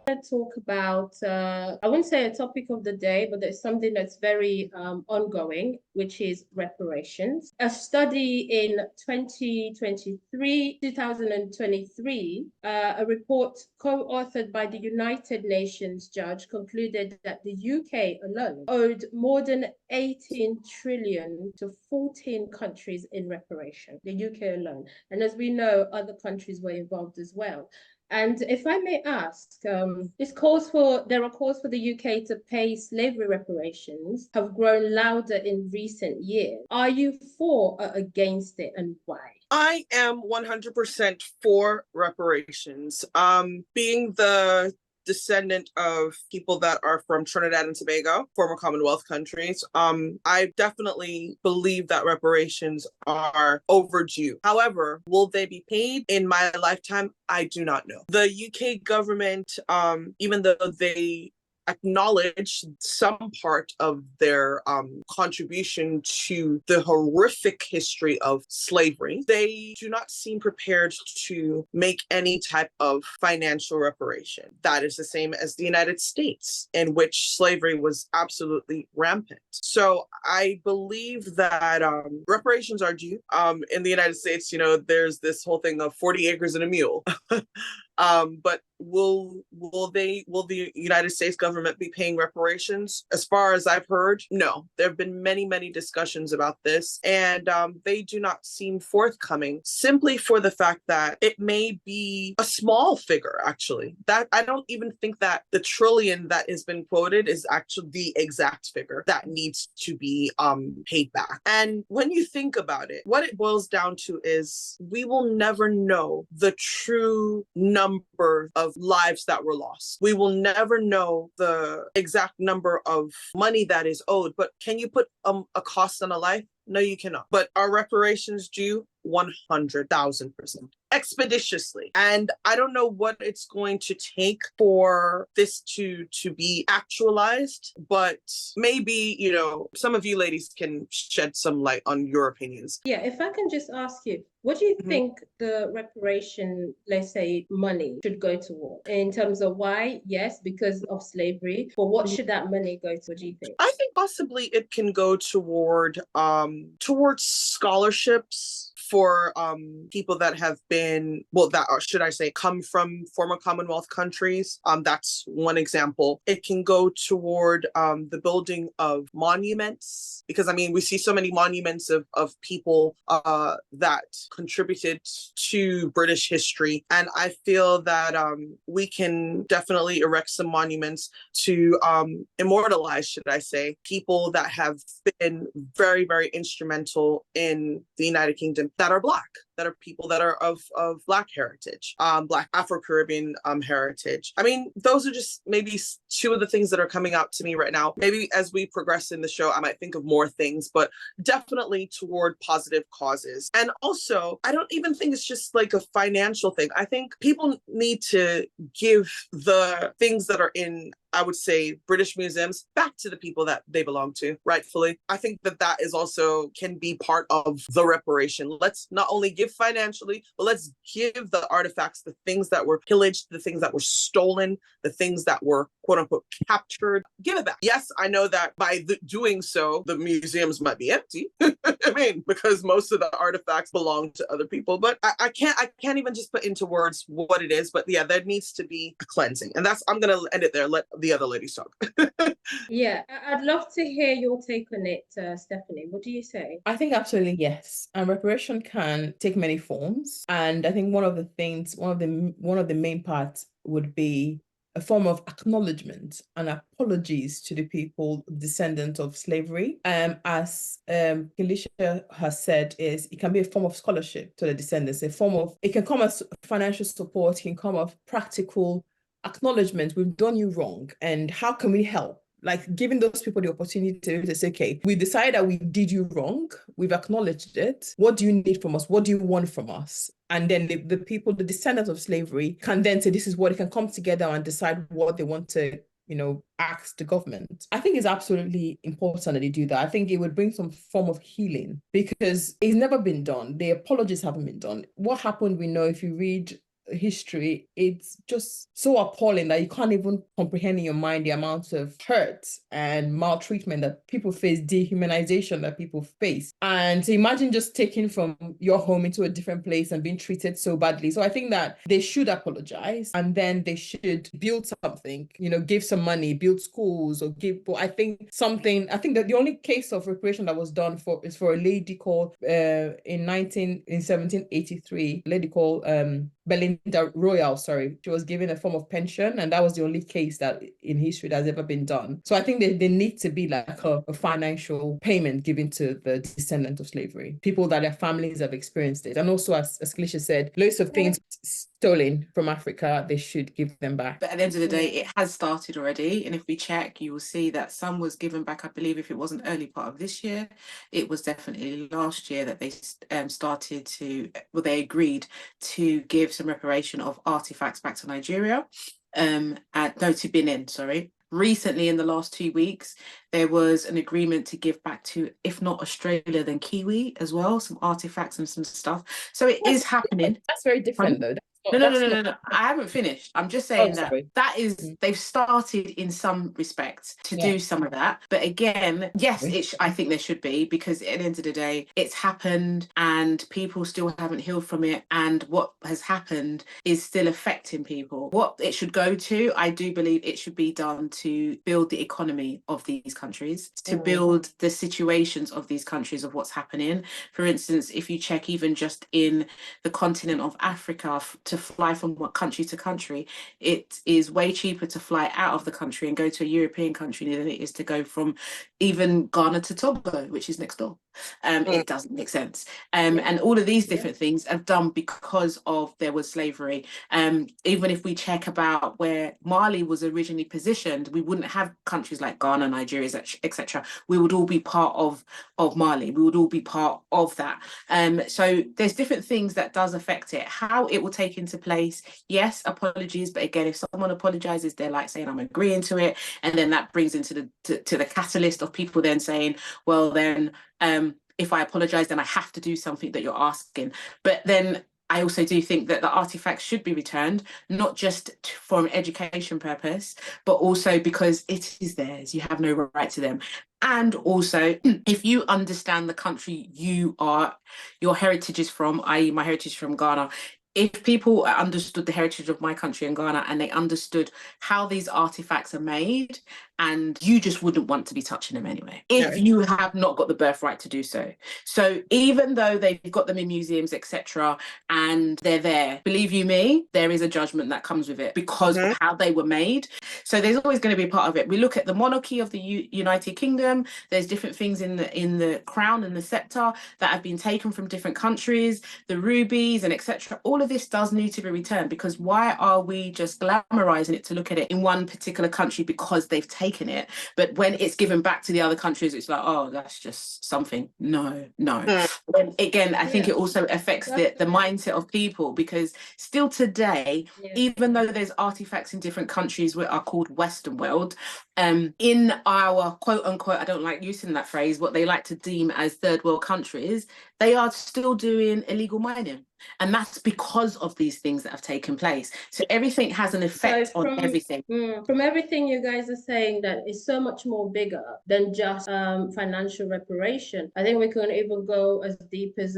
to talk about, I wouldn't say a topic of the day, but it's something that's very ongoing, which is reparations. A study in 2023, a report co-authored by the United Nations judge concluded that the UK alone owed more than 18 trillion to 14 countries in reparation, the UK alone. And as we know, other countries were involved as well. And if I may ask, there are calls for the UK to pay slavery reparations have grown louder in recent years. Are you for or against it, and why? I am 100% for reparations. Being the descendant of people that are from Trinidad and Tobago, former Commonwealth countries, I definitely believe that reparations are overdue. However, will they be paid in my lifetime? I do not know. The UK government, even though they acknowledge some part of their contribution to the horrific history of slavery, they do not seem prepared to make any type of financial reparation. That is the same as the United States, in which slavery was absolutely rampant. So I believe that reparations are due. In the United States, there's this whole thing of 40 acres and a mule. But will the United States government be paying reparations? As far as I've heard, no. There have been many discussions about this, and they do not seem forthcoming, simply for the fact that it may be a small figure, actually. That I don't even think that the trillion that has been quoted is actually the exact figure that needs to be paid back. And when you think about it, what it boils down to is we will never know the true number of lives that were lost. We will never know the exact number of money that is owed, but can you put a cost on a life? No, you cannot. But are reparations due? 100,000%. Expeditiously. And I don't know what it's going to take for this to be actualized, but maybe, some of you ladies can shed some light on your opinions. Yeah, if I can just ask you, what do you think the reparation, let's say, money should go toward? In terms of why? Yes, because of slavery. But what should that money go to? What do you think? I think possibly it can go towards scholarships for people that have been, should I say, come from former Commonwealth countries. That's one example. It can go toward the building of monuments, because we see so many monuments of people that contributed to British history. And I feel that we can definitely erect some monuments to immortalize, should I say, people that have been very, very instrumental in the United Kingdom, that are Black, that are people that are of Black heritage, Black Afro-Caribbean heritage. Those are just maybe two of the things that are coming out to me right now. Maybe as we progress in the show, I might think of more things, but definitely toward positive causes. And also, I don't even think it's just like a financial thing. I think people need to give the things that are in, I would say, British museums back to the people that they belong to, rightfully. I think that is also can be part of the reparation. Let's not only give financially, but let's give the artifacts, the things that were pillaged, the things that were stolen, the things that were quote unquote captured, give it back. Yes, I know that by doing so, the museums might be empty. Because most of the artifacts belong to other people, but I can't even just put into words what it is, but yeah, there needs to be a cleansing. And I'm going to end it there. Let the other ladies talk. Yeah, I'd love to hear your take on it, Stephanie. What do you say? I think absolutely yes. And reparation can take many forms. And I think one of the main parts would be a form of acknowledgement and apologies to the people descendants of slavery. As Kalisha has said, it can be a form of scholarship to the descendants, it can come as financial support, it can come of practical acknowledgement. We've done you wrong, and how can we help? Like giving those people the opportunity to say, okay, we decided that we did you wrong. We've acknowledged it. What do you need from us? What do you want from us? And then the people, the descendants of slavery, can then say, this is what it can come together and decide what they want to, ask the government. I think it's absolutely important that they do that. I think it would bring some form of healing, because it's never been done. The apologies haven't been done. What happened, we know, if you read history, it's just so appalling that you can't even comprehend in your mind the amount of hurt and maltreatment that people face, dehumanization that people face. And to imagine just taking from your home into a different place and being treated so badly. So I think that they should apologize, and then they should build something, give some money, build schools, or but I think that the only case of reparation that was done is for a lady called in 1783, a lady called Belinda Royal, sorry. She was given a form of pension, and that was the only case that in history that has ever been done. So I think they need to be like a financial payment given to the descendant of slavery, people that their families have experienced it. And also, as Kalisha said, loads of things stolen from Africa, they should give them back. But at the end of the day, it has started already. And if we check, you will see that some was given back, I believe, if it wasn't early part of this year, it was definitely last year that they started to, well, they agreed to give some reparation of artifacts back to Nigeria, to Benin, sorry. Recently, in the last 2 weeks, there was an agreement to give back to, if not Australia, then Kiwi as well, some artifacts and some stuff. So it is happening. That's very different, though. No. I haven't finished. I'm just saying that is, they've started in some respects to do some of that. But again, yes, I think there should be, because at the end of the day, it's happened and people still haven't healed from it. And what has happened is still affecting people. What it should go to, I do believe it should be done to build the economy of these countries, to build the situations of these countries of what's happening. For instance, if you check even just in the continent of Africa, to fly from country to country, it is way cheaper to fly out of the country and go to a European country than it is to go from even Ghana to Togo, which is next door. It doesn't make sense. And all of these different things are done because of there was slavery. Even if we check about where Mali was originally positioned, we wouldn't have countries like Ghana, Nigeria, etc. We would all be part of Mali. We would all be part of that. So there's different things that does affect it. How it will take into place, yes, apologies. But again, if someone apologizes, they're like saying, I'm agreeing to it. And then that brings into the catalyst of people then saying, well, then if I apologize, then I have to do something that you're asking. But then I also do think that the artifacts should be returned, not just for an education purpose, but also because it is theirs. You have no right to them. And also, if you understand the country your heritage is from, i.e. my heritage from Ghana, if people understood the heritage of my country in Ghana and they understood how these artifacts are made, and you just wouldn't want to be touching them anyway, if you have not got the birthright to do so. So even though they've got them in museums, etc., and they're there, believe you me, there is a judgment that comes with it because of how they were made. So there's always going to be a part of it. We look at the monarchy of the United Kingdom. There's different things in the crown and the scepter that have been taken from different countries, the rubies and etc. All of this does need to be returned, because why are we just glamorizing it to look at it in one particular country because they've taken it, but when it's given back to the other countries, it's like, oh, that's just something. No. And again, I think it also affects the mindset of people, because still today, even though there's artifacts in different countries that are called Western world, in our quote unquote, I don't like using that phrase, what they like to deem as third world countries, they are still doing illegal mining. And that's because of these things that have taken place. So everything has an effect on everything. From everything you guys are saying, that is so much more bigger than just financial reparation. I think we can even go as deep as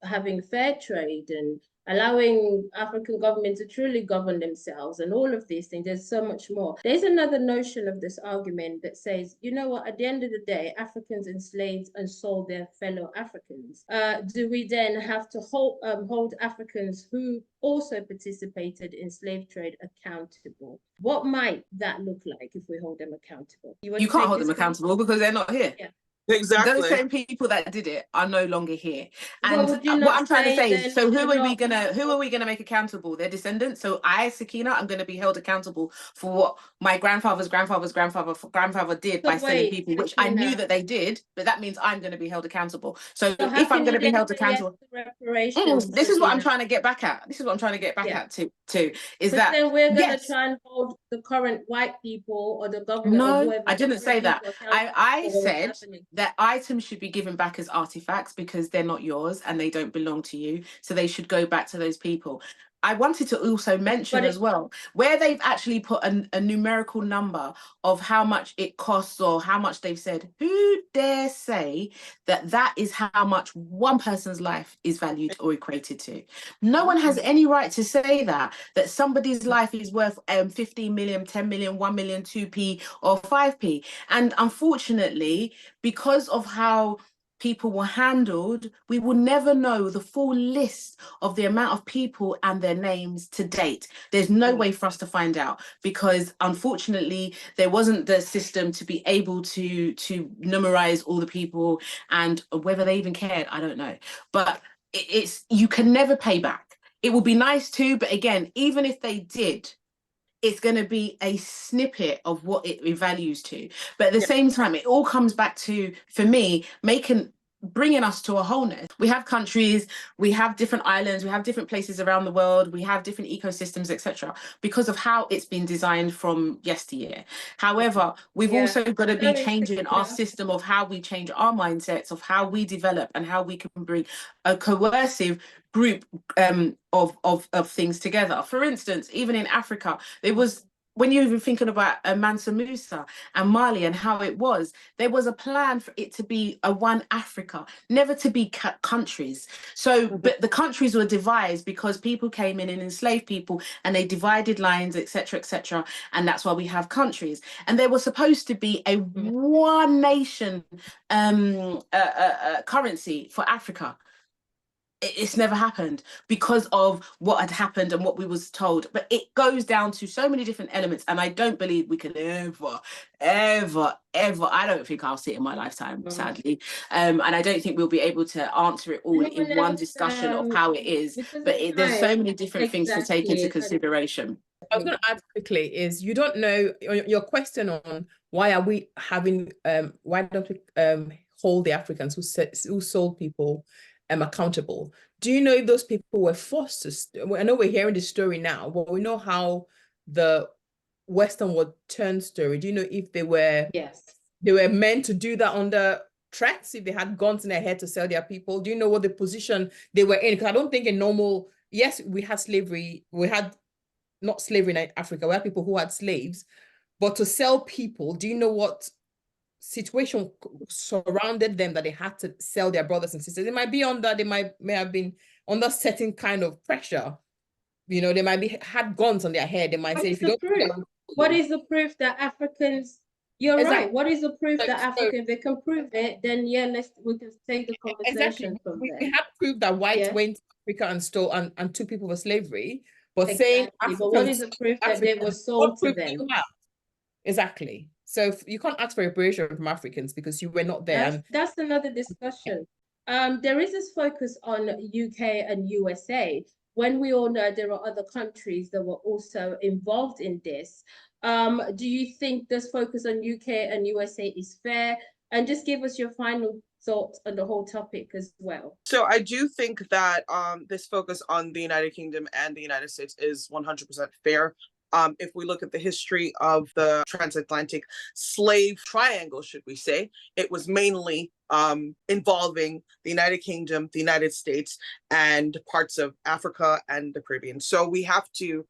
having fair trade and allowing African governments to truly govern themselves and all of these things. There's so much more. There's another notion of this argument that says, you know what, at the end of the day, Africans enslaved and sold their fellow Africans. Do we then have to hold Africans who also participated in slave trade accountable? What might that look like if we hold them accountable? You can't hold them accountable because they're not here. Yeah. Exactly. Those same people that did it are no longer here. And what I'm trying to say is, so who are we gonna make accountable? Their descendants. So I, Sakina, I'm gonna be held accountable for what my grandfather's grandfather did by selling people, which I knew that they did, but that means I'm gonna be held accountable. So if I'm gonna be held accountable, this is what I'm trying to get back at. This is what I'm trying to get back at too. Is that then we're gonna try and hold the current white people or the government? No, I didn't say that. I said that items should be given back as artifacts because they're not yours and they don't belong to you. So they should go back to those people. I wanted to also mention as well, where they've actually put a numerical number of how much it costs or how much they've said, who dare say that that is how much one person's life is valued or equated to? No one has any right to say that somebody's life is worth 15 million, 10 million, 1 million, 2p or 5p. And unfortunately, because of how people were handled, we will never know the full list of the amount of people and their names to date. There's no way for us to find out, because unfortunately there wasn't the system to be able to numerize all the people, and whether they even cared, I don't know. But it's, you can never pay back. It would be nice to, but again, even if they did, it's going to be a snippet of what it values to. But at the same time, it all comes back to, for me, bringing us to a wholeness. We have countries, we have different islands, we have different places around the world, we have different ecosystems, etc., because of how it's been designed from yesteryear. However, we've also got to be changing our system of how we change our mindsets, of how we develop, and how we can bring a coercive group of things together. For instance, even in Africa, there was, when you're even thinking about Mansa Musa and Mali and how it was, there was a plan for it to be a one Africa, never to be countries. So, but the countries were devised because people came in and enslaved people, and they divided lines, etc., etc. And that's why we have countries. And there was supposed to be a one nation currency for Africa. It's never happened because of what had happened and what we was told. But it goes down to so many different elements, and I don't believe we can ever, I don't think I'll see it in my lifetime, sadly. And I don't think we'll be able to answer it all in one discussion of how it is. But there's so many different things to take into consideration. I was going to add quickly is, you don't know your question on why are we having why don't we hold the Africans who sold people accountable. Do you know if those people were forced to? I know we're hearing the story now, but we know how the Western world turned story. Do you know if they were meant to do that under threats, if they had guns in their head to sell their people? Do you know what the position they were in? Because I don't think a normal, yes, we had slavery, we had not slavery in Africa, we had people who had slaves, but to sell people, do you know what situation surrounded them that they had to sell their brothers and sisters? They might be under, they may have been under certain kind of pressure. You know, they might be had guns on their head. They might say, if you don't, what is the proof that Africans? You're right. What is the proof that Africans, they can prove it? Then we can take the conversation from there. We have proof that whites went to Africa and stole and took people for slavery, but saying Africans, but what is the proof that they were sold to them? Exactly. So you can't ask for reparation from Africans because you were not there. That's another discussion. There is this focus on UK and USA, when we all know there are other countries that were also involved in this. Do you think this focus on UK and USA is fair? And just give us your final thoughts on the whole topic as well. So I do think that this focus on the United Kingdom and the United States is 100% fair. If we look at the history of the transatlantic slave triangle, should we say, it was mainly involving the United Kingdom, the United States, and parts of Africa and the Caribbean. So we have to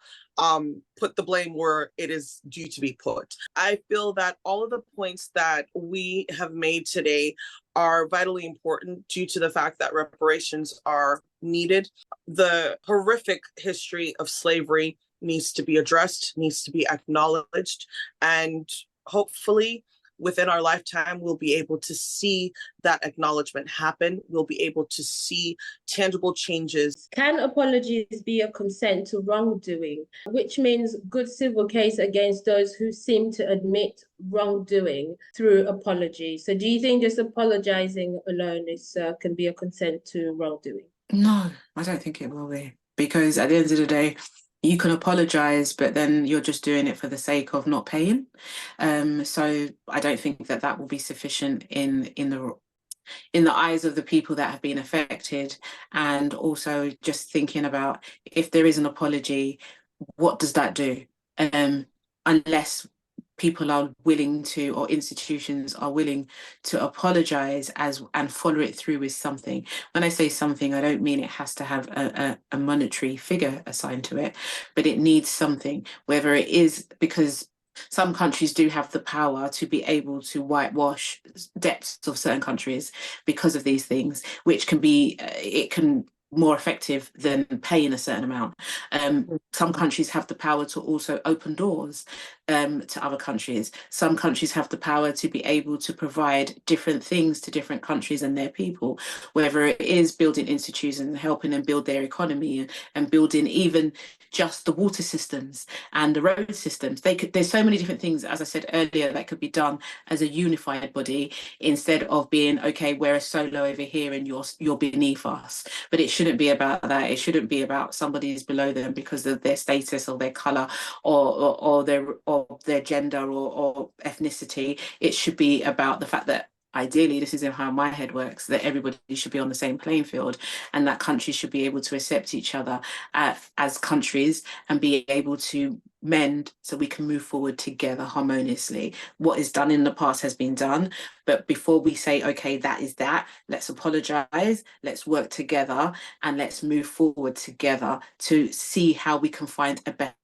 put the blame where it is due to be put. I feel that all of the points that we have made today are vitally important due to the fact that reparations are needed. The horrific history of slavery needs to be addressed, needs to be acknowledged, and hopefully within our lifetime, we'll be able to see that acknowledgement happen. We'll be able to see tangible changes. Can apologies be a consent to wrongdoing, which means good civil case against those who seem to admit wrongdoing through apology? So do you think just apologizing alone can be a consent to wrongdoing? No, I don't think it will be, because at the end of the day, you can apologize, but then you're just doing it for the sake of not paying. So I don't think that will be sufficient in the eyes of the people that have been affected. And also just thinking about, if there is an apology, what does that do? Unless people are willing to, or institutions are willing to apologize and follow it through with something. When I say something, I don't mean it has to have a monetary figure assigned to it, but it needs something, whether it is because some countries do have the power to be able to whitewash debts of certain countries because of these things, which can be, it can more effective than paying a certain amount. Some countries have the power to also open doors to other countries. Some countries have the power to be able to provide different things to different countries and their people, whether it is building institutions and helping them build their economy and building even just the water systems and the road systems. There's so many different things, as I said earlier, that could be done as a unified body instead of being, okay, we're a solo over here and you're beneath us. But it shouldn't be about that. It shouldn't be about somebody is below them because of their status or their color or their gender or ethnicity. It should be about the fact that ideally, this is how my head works, that everybody should be on the same playing field and that countries should be able to accept each other as countries and be able to mend so we can move forward together harmoniously. What is done in the past has been done, but before we say, okay, that is that, let's apologize, let's work together and let's move forward together to see how we can find a better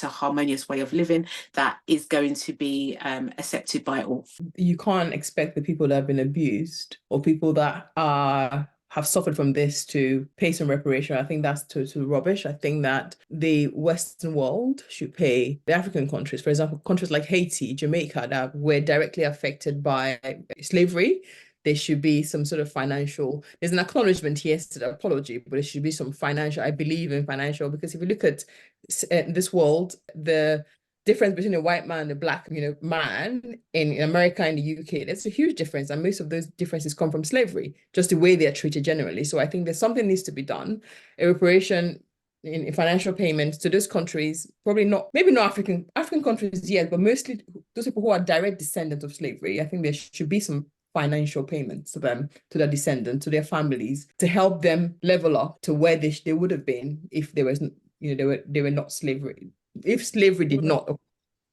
harmonious way of living that is going to be accepted by all. You can't expect the people that have been abused or people that have suffered from this to pay some reparation. I think that's total rubbish. I think that the Western world should pay the African countries, for example, countries like Haiti, Jamaica, that were directly affected by slavery. There should be some sort of financial, there's an acknowledgement, yes, to the apology, but there should be some financial, I believe in financial, because if you look at this world, the difference between a white man and a black, man in America and the UK, there's a huge difference. And most of those differences come from slavery, just the way they're treated generally. So I think there's something needs to be done. A reparation in financial payments to those countries, probably not, maybe not African countries yet, but mostly those people who are direct descendants of slavery. I think there should be some financial payments to them, to their descendants, to their families, to help them level up to where they would have been if there wasn't, they were not slavery. If slavery did not,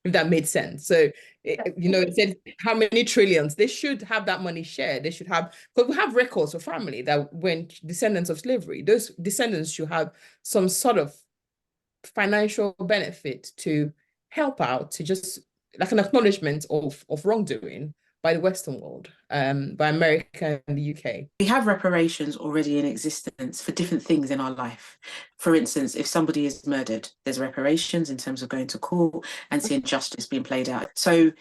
if that made sense. So, it said how many trillions, they should have that money shared. They should have, because we have records of family that went descendants of slavery. Those descendants should have some sort of financial benefit to help out, to just like an acknowledgement of wrongdoing by the Western world, by America and the UK. We have reparations already in existence for different things in our life. For instance, if somebody is murdered, there's reparations in terms of going to court and seeing justice being played out. So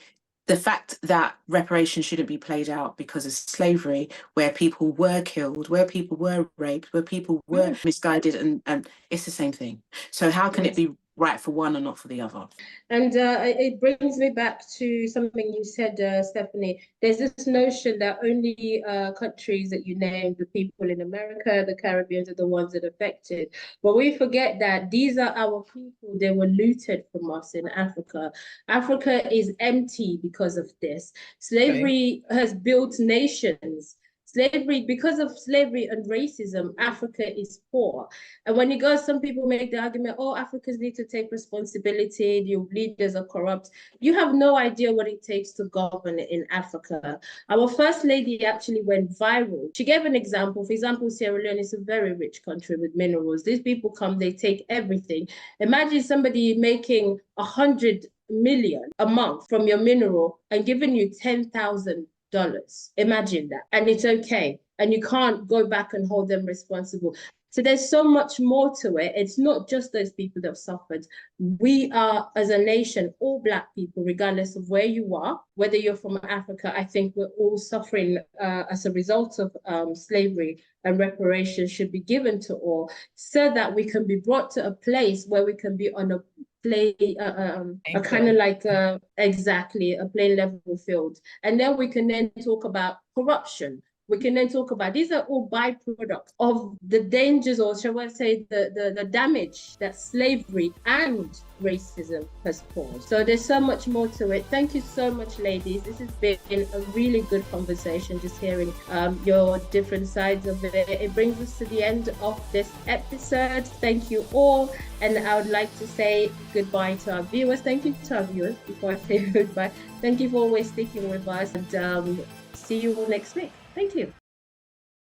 the fact that reparations shouldn't be played out because of slavery, where people were killed, where people were raped, where people were misguided, and it's the same thing. So how can it be right for one and not for the other? And it brings me back to something you said, Stephanie. There's this notion that only countries that you named, the people in America, the Caribbean, are the ones that are affected. But we forget that these are our people. They were looted from us in Africa. Africa is empty because of this. Slavery has built nations. Slavery, because of slavery and racism, Africa is poor. And when you go, some people make the argument, oh, Africans need to take responsibility, your leaders are corrupt. You have no idea what it takes to govern in Africa. Our first lady actually went viral. She gave an example. For example, Sierra Leone is a very rich country with minerals. These people come, they take everything. Imagine somebody making 100 million a month from your mineral and giving you $10,000. Imagine that. And it's okay. And you can't go back and hold them responsible. So there's so much more to it. It's not just those people that have suffered. We are, as a nation, all Black people, regardless of where you are, whether you're from Africa, I think we're all suffering as a result of slavery, and reparations should be given to all so that we can be brought to a place where we can be on a a kind of like exactly a plain level field, and then we can then talk about corruption. we can then talk about. These are all byproducts of the dangers, or shall I say, the damage that slavery and racism has caused. So there's so much more to it. Thank you so much, ladies. This has been a really good conversation, just hearing your different sides of it. It brings us to the end of this episode. Thank you all. And I would like to say goodbye to our viewers. Thank you to our viewers before I say goodbye. Thank you for always sticking with us, and see you all next week. Thank you.